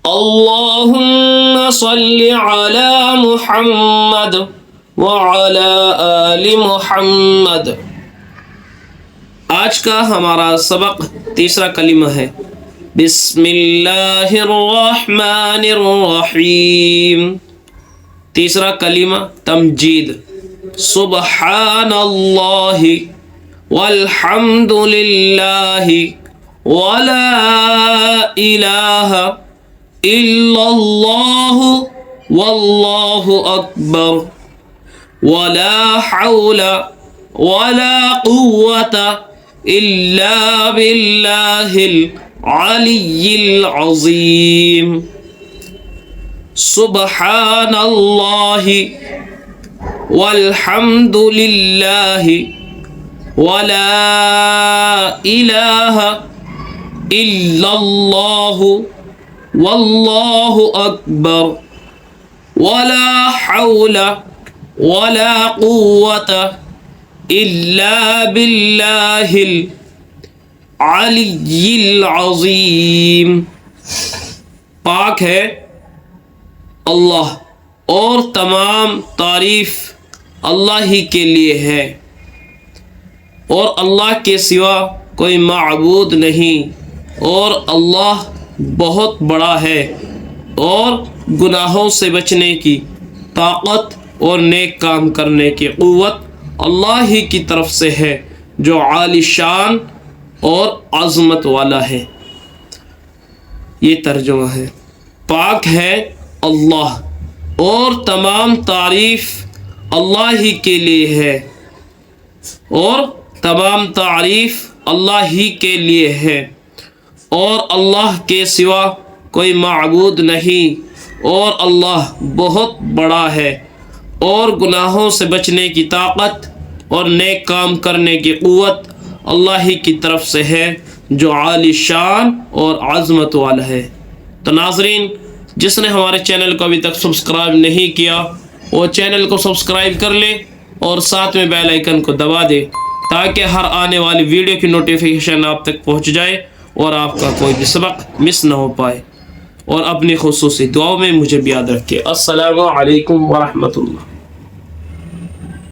اللهم صل على محمد وعلى آل محمد۔ آج کا ہمارا سبق تیسرا کلمہ ہے بسم اللہ الرحمن الرحیم۔ تیسرا کلمہ تمجید، سبحان اللہ والحمد للہ ولا الہ الا اللہ واللہ اکبر ولا حول ولا قوة الا باللہ العلی العظیم۔ سبحان اللہ والحمد للہ ولا الہ الا اللہ واللہ اکبر ولا حول ولا قوة الا باللہ العلی العظیم۔ پاک ہے اللہ اور تمام تعریف اللہ ہی کے لیے ہے، اور اللہ کے سوا کوئی معبود نہیں، اور اللہ بہت بڑا ہے، اور گناہوں سے بچنے کی طاقت اور نیک کام کرنے کی قوت اللہ ہی کی طرف سے ہے جو عالی شان اور عظمت والا ہے۔ یہ ترجمہ ہے، پاک ہے اللہ اور تمام تعریف اللہ ہی کے لیے ہے، اور تمام تعریف اللہ ہی کے لیے ہے، اور اللہ کے سوا کوئی معبود نہیں، اور اللہ بہت بڑا ہے، اور گناہوں سے بچنے کی طاقت اور نیک کام کرنے کی قوت اللہ ہی کی طرف سے ہے جو عالی شان اور عظمت والا ہے۔ تو ناظرین، جس نے ہمارے چینل کو ابھی تک سبسکرائب نہیں کیا وہ چینل کو سبسکرائب کر لے اور ساتھ میں بیل آئیکن کو دبا دے تاکہ ہر آنے والی ویڈیو کی نوٹیفیکیشن آپ تک پہنچ جائے اور آپ کا کوئی بھی سبق مس نہ ہو پائے۔ اور اپنی خصوصی دعاؤں میں مجھے بھی یاد رکھیں۔ السلام علیکم ورحمۃ اللہ۔